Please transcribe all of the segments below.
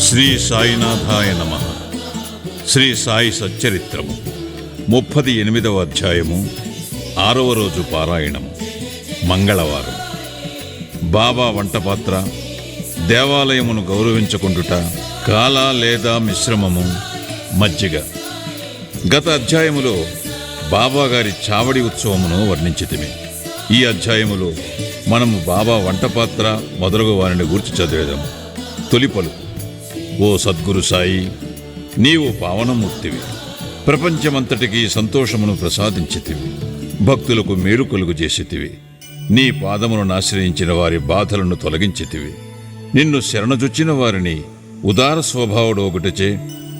శ్రీ సాయినాథాయ నమః. శ్రీ సాయి సచ్చరిత్రము 38వ అధ్యాయము 6వ రోజు పారాయణము. మంగళవారం. బాబా వంటపాత్ర, దేవాలయమును గౌరవించుకుంటుట, కాల లేదా మిశ్రమము, మజ్జిగ. గత అధ్యాయములో బాబాగారి చావడి ఉత్సవమును వర్ణించితిమి. ఈ అధ్యాయములో మనము బాబా వంటపాత్ర మొదలగు వారిని గూర్చి చదివేదాము. తొలి పలుకు: ఓ సద్గురు సాయి, నీవు పావనమూర్తివి. ప్రపంచమంతటికీ సంతోషమును ప్రసాదించితివి. భక్తులకు మేలు కలుగు చేసితివి. నీ పాదములను ఆశ్రయించిన వారి బాధలను తొలగించితివి. నిన్ను శరణజొచ్చిన వారిని ఉదార స్వభావుడు ఒకటిచే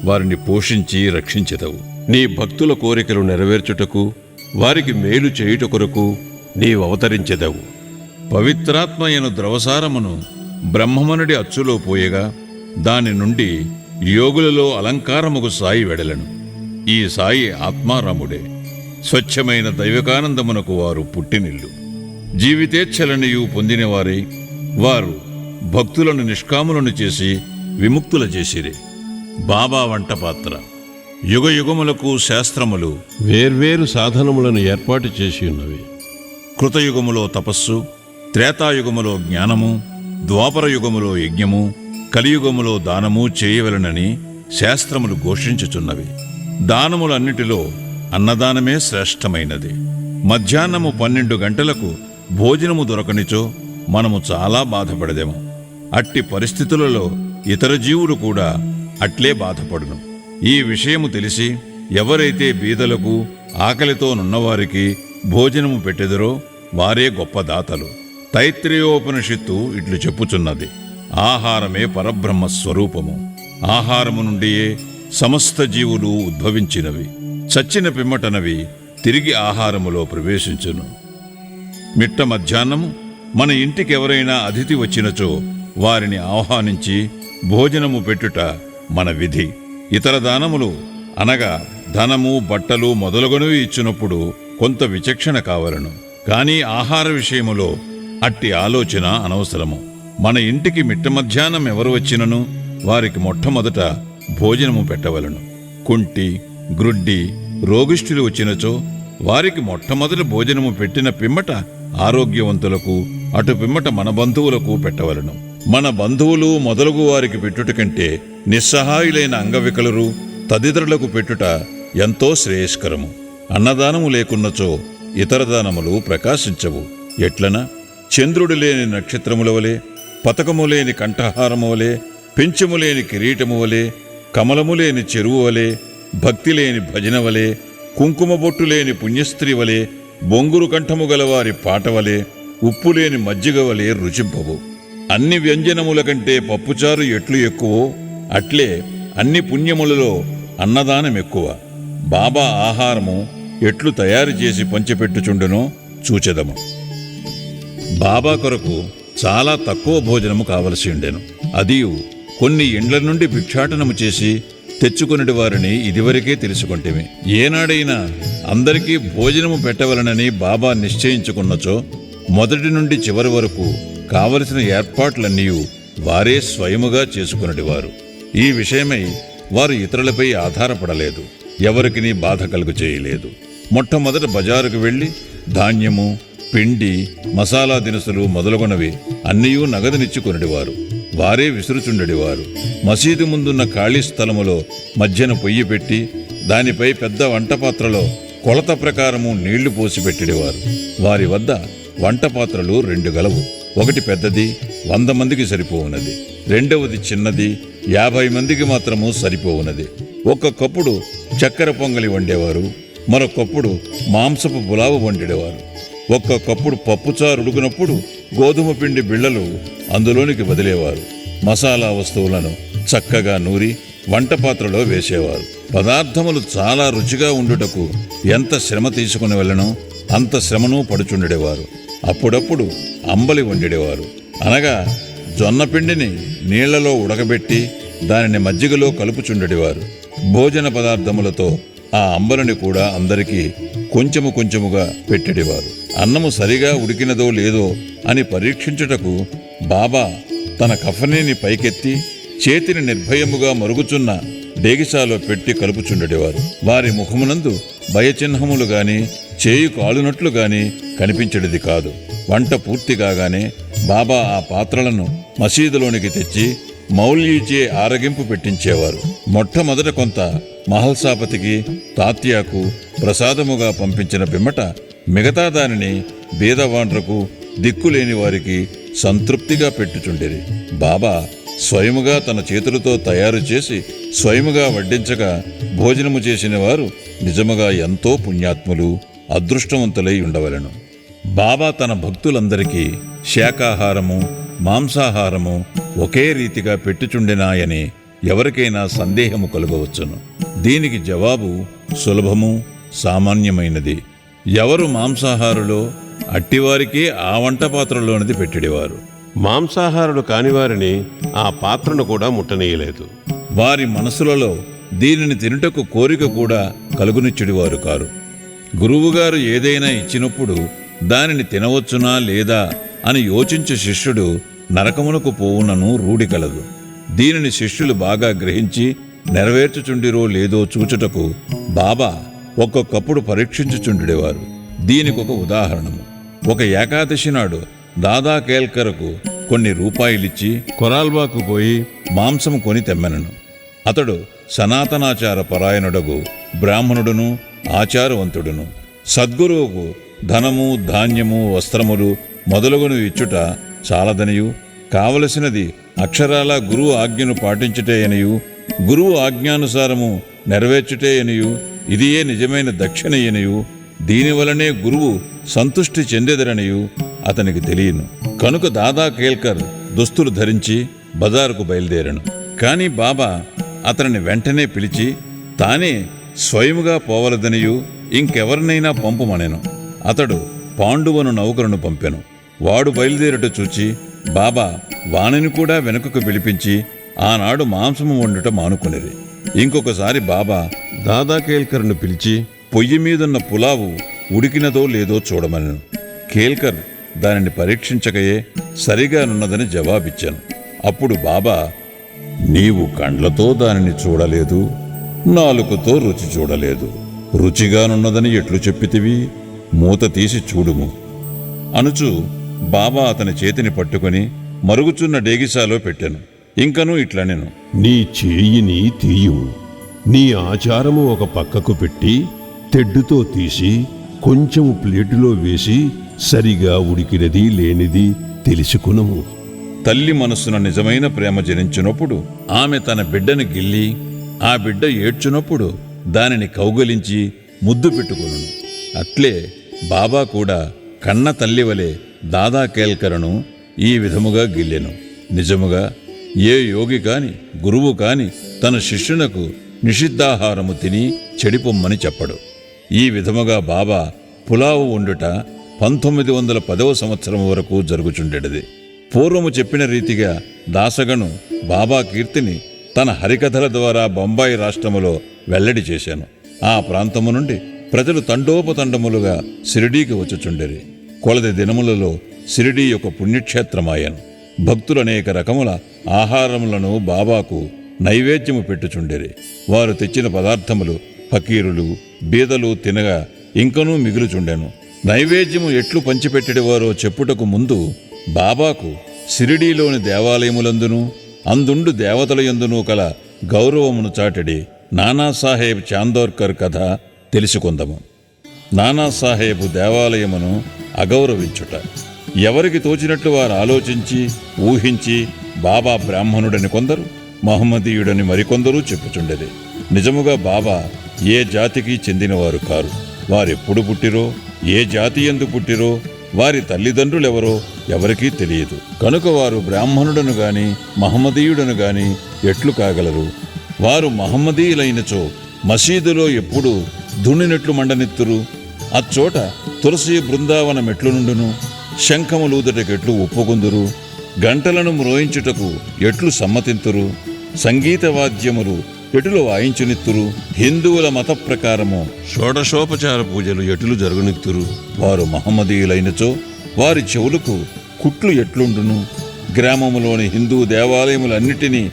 వారిని పోషించి రక్షించెదవు. నీ భక్తుల కోరికలు నెరవేర్చుటకు, వారికి మేలు చేయుట కొరకు నీవు అవతరించెదవు. పవిత్రాత్మయను ద్రవసారమును బ్రహ్మమనుడి అచ్చులో పోయగా దాని నుండి యోగులలో అలంకారముకు సాయి వెడలను. ఈ సాయి ఆత్మారాముడే. స్వచ్ఛమైన దైవకానందమునకు వారు పుట్టినిల్లు. జీవితేచ్ఛలనియు పొందినవారై వారు భక్తులను నిష్కాములను చేసి విముక్తుల చేసిరే. బాబా వంటపాత్ర. యుగయుగములకు శాస్త్రములు వేర్వేరు సాధనములను ఏర్పాటు చేసి ఉన్నవి. కృతయుగములో తపస్సు, త్రేతాయుగములో జ్ఞానము, ద్వాపరయుగములో యజ్ఞము, కలియుగములో దానము చేయవలెనని శాస్త్రములు ఘోషించుచున్నవి. దానములన్నిటిలో అన్నదానమే శ్రేష్టమైనది. మధ్యాహ్నము 12 గంటలకు భోజనము దొరకనిచో మనము చాలా బాధపడదేము. అట్టి పరిస్థితులలో ఇతర జీవులు కూడా అట్లే బాధపడును. ఈ విషయము తెలిసి ఎవరైతే బీదలకు, ఆకలితో నున్నవారికి భోజనము పెట్టెదరో వారే గొప్ప దాతలు. తైత్రేయోపనిషత్తు ఇట్లు చెప్పుచున్నది: ఆహారమే పరబ్రహ్మ స్వరూపము. ఆహారము నుండియే సమస్త జీవులు ఉద్భవించినవి. చచ్చిన పిమ్మటనవి తిరిగి ఆహారములో ప్రవేశించును. మిట్ట మధ్యాహ్నము మన ఇంటికి ఎవరైనా అతిథి వచ్చినచో వారిని ఆహ్వానించి భోజనము పెట్టుట మన విధి. ఇతర దానములు అనగా ధనము, బట్టలు మొదలగునవి ఇచ్చినప్పుడు కొంత విచక్షణ కావలను. కానీ ఆహార విషయములో అట్టి ఆలోచన అనవసరము. మన ఇంటికి మిట్ట మధ్యాహ్నం ఎవరు వచ్చినను వారికి మొట్టమొదట భోజనము పెట్టవలను. కుంటి, గ్రుడ్డి, రోగిష్ఠులు వచ్చినచో వారికి మొట్టమొదట భోజనము పెట్టిన పిమ్మట ఆరోగ్యవంతులకు, అటు పిమ్మట మన బంధువులకు పెట్టవలను. మన బంధువులు మొదలగు వారికి పెట్టుట కంటే నిస్సహాయులైన అంగవికలురు తదితరులకు పెట్టుట ఎంతో శ్రేయస్కరము. అన్నదానము లేకున్నచో ఇతర దానములు ప్రకాశించవు. ఎట్లన చంద్రుడు లేని నక్షత్రముల వలె, పతకము లేని కంఠహారము వలె, పెంచము లేని కిరీటము వలె, కమలము లేని చెరువు వలె, భక్తి లేని భజన వలె, కుంకుమ బొట్టు లేని పుణ్యస్త్రీ వలె, బొంగురు కంఠము గలవారి పాట వలె, ఉప్పు లేని మజ్జిగ వలె రుచింపవు. అన్ని వ్యంజనముల కంటే పప్పుచారు ఎట్లు ఎక్కువో అట్లే అన్ని పుణ్యములలో అన్నదానం ఎక్కువ. బాబా ఆహారము ఎట్లు తయారు చేసి పంచిపెట్టుచుండునో చూచెదము. బాబా కొరకు చాలా తక్కువ భోజనము కావలసి ఉండెను. అదియు కొన్ని ఇండ్ల నుండి భిక్షాటనము చేసి తెచ్చుకునేటి వారిని ఇదివరకే తెలుసుకుంటేమి. ఏనాడైనా అందరికీ భోజనము పెట్టవలనని బాబా నిశ్చయించుకున్నచో మొదటి నుండి చివరి వరకు కావలసిన ఏర్పాట్లన్నీ వారే స్వయముగా చేసుకునేటివారు. ఈ విషయమై వారు ఇతరులపై ఆధారపడలేదు, ఎవరికి బాధ కలుగు చేయలేదు. మొట్టమొదట బజారుకు వెళ్ళి ధాన్యము, పిండి, మసాలా దినుసులు మొదలగునవి అన్నీయూ నగదునిచ్చుకొనిడివారు. వారే విసురుచుండెడివారు. మసీదు ముందున్న ఖాళీ స్థలములో మధ్యన పొయ్యి పెట్టి దానిపై పెద్ద వంటపాత్రలో కొలత ప్రకారము నీళ్లు పోసి పెట్టిడివారు. వారి వద్ద వంటపాత్రలు 2 గలవు. ఒకటి పెద్దది, 100 మందికి సరిపోవునది. రెండవది చిన్నది, 50 మందికి మాత్రము సరిపోవునది. ఒక్కొక్కప్పుడు చక్కెర పొంగలి వండేవారు, మరొకప్పుడు మాంసపు పులావు వండేవారు. ఒక్కొక్కప్పుడు పప్పుచారు ఉడుకునప్పుడు గోధుమ పిండి బిళ్ళలు అందులోనికి వదిలేవారు. మసాలా వస్తువులను చక్కగా నూరి వంటపాత్రలో వేసేవారు. పదార్థములు చాలా రుచిగా ఉండుటకు ఎంత శ్రమ తీసుకుని వెళ్ళనో అంత శ్రమను పడుచుండేవారు. అప్పుడప్పుడు అంబలి వండేవారు, అనగా జొన్న పిండిని నీళ్లలో ఉడకబెట్టి దానిని మజ్జిగలో కలుపుచుండేవారు. భోజన పదార్థములతో ఆ అంబలిని కూడా అందరికీ కొంచెము కొంచెముగా పెట్టేవారు. అన్నము సరిగా ఉడికినదో లేదో అని పరీక్షించుటకు బాబా తన కఫనీని పైకెత్తి చేతిని నిర్భయముగా మరుగుచున్న డేగిసాలో పెట్టి కలుపుచుండెడివారు. వారి ముఖమునందు భయచిహ్నములు గాని చేయి కాలునట్లు గాని కనిపించడిది కాదు. వంట పూర్తి కాగానే బాబా ఆ పాత్రలను మసీదులోనికి తెచ్చి మౌల్యీచే ఆరగింపు పెట్టించేవారు. మొట్టమొదట కొంత మహల్సాపతికి తాత్యాకు ప్రసాదముగా పంపించిన పిమ్మట మిగతా దానిని బీదవాండ్రకు దిక్కులేని వారికి సంతృప్తిగా పెట్టుచుండేది. బాబా స్వయముగా తన చేతులతో తయారు చేసి స్వయముగా వడ్డించగా భోజనము చేసిన వారు నిజముగా ఎంతో పుణ్యాత్ములు, అదృష్టవంతులై ఉండవలెను. బాబా తన భక్తులందరికీ శాకాహారము మాంసాహారము ఒకే రీతిగా పెట్టుచుండెనాయని ఎవరికైనా సందేహము కలుగవచ్చును. దీనికి జవాబు సులభము, సామాన్యమైనది. ఎవరు మాంసాహారులో అట్టివారికే ఆ వంట పాత్రలోనిది పెట్టిడేవారు. మాంసాహారుడు కానివారిని ఆ పాత్రను కూడా ముట్టనీయలేదు. వారి మనసులలో దీనిని తినుటకు కోరిక కూడా కలుగునిచ్చుడివారు కారు. గురువుగారు ఏదైనా ఇచ్చినప్పుడు దానిని తినవచ్చునా లేదా అని యోచించే శిష్యుడు నరకమునకు పోవునను రూఢి కలదు. దీనిని శిష్యులు బాగా గ్రహించి నెరవేర్చుచుండిరో లేదో చూచుటకు బాబా ఒక్కొక్కప్పుడు పరీక్షించుచుండెడివారు. దీనికొక ఉదాహరణము. ఒక ఏకాదశి నాడు దాదా కేల్కర్కు కొన్ని రూపాయలిచ్చి కొరాల్బాకు పోయి మాంసము కొని తెమ్మెనను. అతడు సనాతనాచార పరాయణుడగు బ్రాహ్మణుడును ఆచారవంతుడును. సద్గురువుకు ధనము ధాన్యము వస్త్రములు మొదలగును ఇచ్చుట చాలదనియు, కావలసినది అక్షరాల గురువు ఆజ్ఞను పాటించుటే అనియు, గురువు ఆజ్ఞానుసారము నెరవేర్చుటే అనియు, ఇదియే నిజమైన దక్షిణ అనియు, దీనివలనే గురువు సంతుష్టి చెందెదరనియు అతనికి తెలియను. కనుక దాదా కేల్కర్ దుస్తులు ధరించి బజారుకు బయలుదేరను. కాని బాబా అతనిని వెంటనే పిలిచి తానే స్వయముగా పోవలదనియు ఇంకెవరినైనా పంపుమనెను. అతడు పాండువను నౌకరును పంపెను. వాడు బయలుదేరుట చూచి బాబా వానిని కూడా వెనుకకు పిలిపించి ఆనాడు మాంసము వండుట మానుకునేది. ఇంకొకసారి బాబా దాదా కేల్కర్ను పిలిచి పొయ్యి మీదున్న పులావు ఉడికినదో లేదో చూడమనెను. కేల్కర్ దానిని పరీక్షించకయే సరిగానున్నదని జవాబిచ్చాను. అప్పుడు బాబా, నీవు కండ్లతో దానిని చూడలేదు, నాలుకతో రుచి చూడలేదు, రుచిగానున్నదని ఎట్లు చెప్పితివి? మూత తీసి చూడుము అనుచు బాబా అతని చేతిని పట్టుకుని మరుగుచున్న డేగిసాలో పెట్టెను. ఇంకనూ ఇట్లనెను, నీ చేయిని తీయు, నీ ఆచారము ఒక పక్కకు పెట్టి తెడ్డుతో తీసి కొంచెము ప్లేటులో వేసి సరిగా ఉడికినది లేనిది తెలుసుకునము. తల్లి మనస్సున నిజమైన ప్రేమ జనించినప్పుడు ఆమె తన బిడ్డను గిల్లి, ఆ బిడ్డ ఏడ్చునప్పుడు దానిని కౌగలించి ముద్దు పెట్టుకొనును. అట్లే బాబా కూడా కన్న తల్లివలే దాదా కేల్కర్ను ఈ విధముగా గిల్లెను. నిజముగా ఏ యోగి కాని గురువు కాని తన శిష్యునకు నిషిద్ధాహారము తిని చెడిపొమ్మని చెప్పడు. ఈ విధముగా బాబా పులావు వండుట 1910వ సంవత్సరం వరకు జరుగుచుండెడిది. పూర్వము చెప్పిన రీతిగా దాసగను బాబా కీర్తిని తన హరికథల ద్వారా బొంబాయి రాష్ట్రములో వెల్లడి చేశాను. ఆ ప్రాంతము నుండి ప్రజలు తండోపతండములుగా షిరిడీకి వచ్చుచుండెరి. కొలది దినములలో షిరిడీ యొక్క పుణ్యక్షేత్రమాయను. భక్తులు అనేక రకముల ఆహారములను బాబాకు నైవేద్యము పెట్టుచుండెరి. వారు తెచ్చిన పదార్థములు ఫకీరులు బీదలు తినగా ఇంకనూ మిగులుచుండెను. నైవేద్యము ఎట్లు పంచిపెట్టెడివారో చెప్పుటకు ముందు బాబాకు షిరిడీలోని దేవాలయములందునూ అందుండు దేవతల యందునూ కల గౌరవమును చాటెడి నానాసాహెబ్ చాందోర్కర్ కథ తెలుసుకుందాము. నానాసాహెబు దేవాలయమును అగౌరవించుట. ఎవరికి తోచినట్లు వారు ఆలోచించి ఊహించి బాబా బ్రాహ్మణుడని కొందరు, మహమ్మదీయుడని మరికొందరూ చెప్పుచుండేది. నిజముగా బాబా ఏ జాతికి చెందినవారు కారు. వారెప్పుడు పుట్టిరో, ఏ జాతి యందు పుట్టిరో, వారి తల్లిదండ్రులెవరో ఎవరికీ తెలియదు. కనుక వారు బ్రాహ్మణుడను గాని మహమ్మదీయుడను గాని ఎట్లు కాగలరు? వారు మహమ్మదీయులైనచో మసీదులో ఎప్పుడు దున్నినట్లు మండనెత్తురు? అచ్చోట తులసి బృందావన మెట్లు నుండును? శంఖములూదటకెట్లు ఒప్పుకొందురు? గంటలను మ్రోయించుటకు ఎట్లు సమ్మతింతురు? సంగీత వాద్యములు ఎటులు వాయించునిత్తురు? హిందువుల మత ప్రకారము షోడశోపచార పూజలు ఎటులు జరుగునిత్తురు? వారు మహమ్మదీయులైనచో వారి చెవులకు కుట్లు ఎట్లుండును? గ్రామములోని హిందూ దేవాలయములన్నిటినీ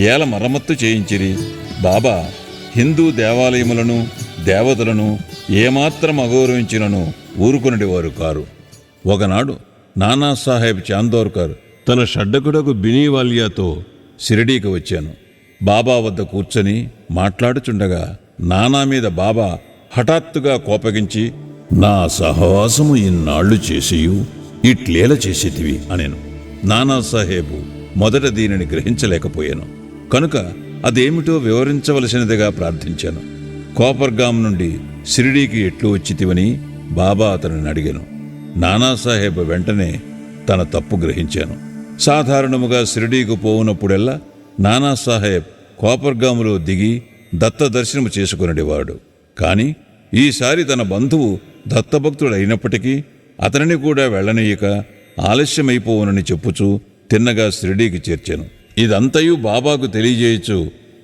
ఏల మరమ్మత్తు చేయించిరి. బాబా హిందూ దేవాలయములను దేవతలను ఏమాత్రం అగౌరవించినను ఊరుకొనివారు కారు. ఒకనాడు నానాసాహెబ్ చాందోర్కర్ తన షడ్డకుడకు బినీవాలియాతో షిరిడీకి వచ్చాను. బాబా వద్ద కూర్చొని మాట్లాడుచుండగా నానా మీద బాబా హఠాత్తుగా కోపగించి, నా సహవాసము ఇన్నాళ్లు చేసియు ఇట్లేల చేసేటివి అనేను. నానాసాహెబు మొదట దీనిని గ్రహించలేకపోయాను కనుక అదేమిటో వివరించవలసినదిగా ప్రార్థించాను. కోపర్గాం నుండి షిరిడీకి ఎట్లు వచ్చితివని బాబా అతనిని అడిగాను. నానాసాహెబ్ వెంటనే తన తప్పు గ్రహించాను. సాధారణముగా షిరిడీకు పోవునప్పుడెల్లా నానాసాహెబ్ కోపర్గాములో దిగి దత్త దర్శనము చేసుకునేవాడు. కాని ఈసారి తన బంధువు దత్తభక్తుడైనప్పటికీ అతనిని కూడా వెళ్ళనీయక ఆలస్యమైపోవునని చెప్పుచూ తిన్నగా షిరిడీకి చేర్చాను. ఇదంతయు బాబాకు తెలియజేయచ్చు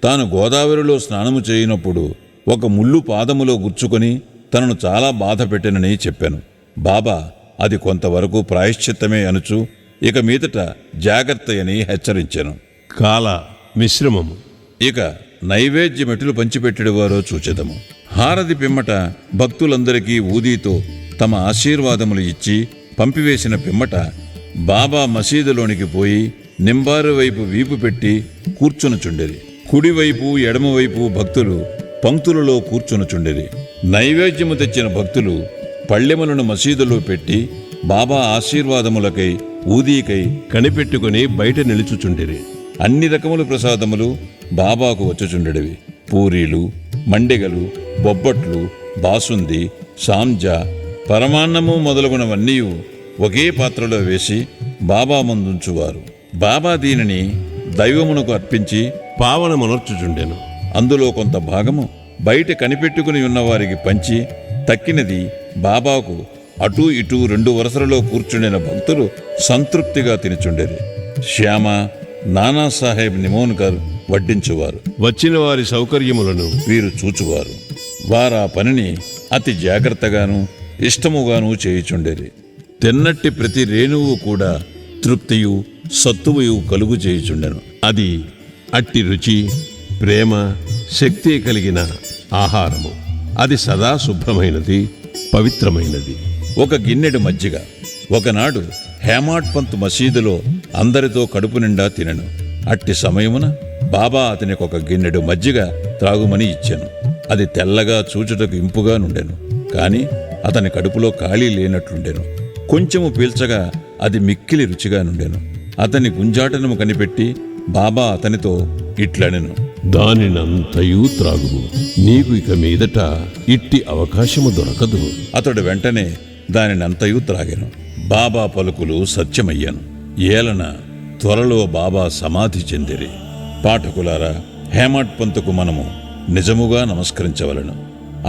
తాను గోదావరిలో స్నానము చేయనప్పుడు ఒక ముళ్ళు పాదములో గుచ్చుకొని తనను చాలా బాధ పెట్టెనని చెప్పాను. బాబా అది కొంతవరకు ప్రాయశ్చిత్తమే అనుచు ఇక మీదట జాగ్రత్తయని హెచ్చరించాను. కాల మిశ్రమము. ఇక నైవేద్యమెట్లు పంచిపెట్టెడువారో చూచెదము. హారతి పిమ్మట భక్తులందరికీ ఊదీతో తమ ఆశీర్వాదములు ఇచ్చి పంపివేసిన పిమ్మట బాబా మసీదులోనికి పోయి నింబారు వైపు వీపు పెట్టి కూర్చునుచుండెరి. కుడివైపు ఎడమవైపు భక్తులు పంక్తులలో కూర్చునుచుండెరి. నైవేద్యము తెచ్చిన భక్తులు పళ్ళెములను మసీదులో పెట్టి బాబా ఆశీర్వాదములకై ఊదీకై కనిపెట్టుకుని బయట నిలుచుచుండిరి. అన్ని రకముల ప్రసాదములు బాబాకు వచ్చుచుండెడివి. పూరీలు, మండెగలు, బొబ్బట్లు, బాసుంది, సాంజా, పరమాన్నము మొదలగునవన్నీ ఒకే పాత్రలో వేసి బాబా ముందుంచువారు. బాబా దీనిని దైవమునకు అర్పించి పావనమునర్చుచుండెను. అందులో కొంత భాగము బయట కనిపెట్టుకుని ఉన్నవారికి పంచి తక్కినది బాబాకు అటూ ఇటూ 2 వరుసలలో కూర్చుండిన భక్తులు సంతృప్తిగా తినిచుండేది. శ్యామ, నానాసాహెబ్ నిమోన్కర్ వడ్డించువారు. వచ్చిన వారి సౌకర్యములను వీరు చూచువారు. వారా పనిని అతి జాగ్రత్తగాను ఇష్టముగాను చేయుచుండేది. తిన్నట్టి ప్రతి రేణువు కూడా తృప్తియు సత్తువయు కలుగు చేయుచుండెను. అది అట్టి రుచి, ప్రేమ, శక్తి కలిగిన ఆహారము. అది సదా శుభ్రమైనది, పవిత్రమైనది. ఒక గిన్నెడు మజ్జిగ. ఒకనాడు హేమాడ్ పంత్ మసీదులో అందరితో కడుపు నిండా తినెను. అట్టి సమయమున బాబా అతనికి ఒక గిన్నెడు మజ్జిగ త్రాగుమని ఇచ్చాను. అది తెల్లగా చూచుటకు ఇంపుగా నుండెను. కాని అతని కడుపులో ఖాళీ లేనట్లుండెను. కొంచెము పీల్చగా అది మిక్కిలి రుచిగా నుండెను. అతని గుంజాటనము కనిపెట్టి బాబా అతనితో ఇట్లనెను, దానినంతయూ త్రాగుము. నీకు ఇక మీదట ఇట్టి అవకాశము దొరకదు. అతడు వెంటనే దానినంతయూ త్రాగెను. బాబా పలుకులు సత్యమయ్యాను. ఏలన త్వరలో బాబా సమాధి చెందిరి. పాఠకులారా, హేమాడ్ పంతుకు మనము నిజముగా నమస్కరించవలను.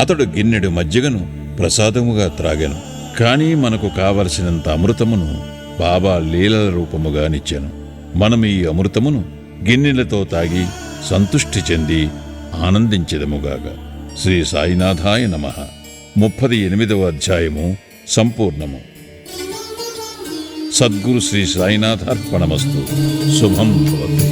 అతడు గిన్నెడు మజ్జిగను ప్రసాదముగా త్రాగెను. కానీ మనకు కావలసినంత అమృతమును బాబా లీలల రూపముగా నిచ్చాను. మనం ఈ అమృతమును గిన్నెలతో తాగి సంతుష్టి చెంది ఆనందించెదముగాక. శ్రీ సాయినాథాయ నమః. 38వ అధ్యాయము సంపూర్ణము. సద్గురు శ్రీ సాయినాథార్పణమస్తు. శుభం భవతు.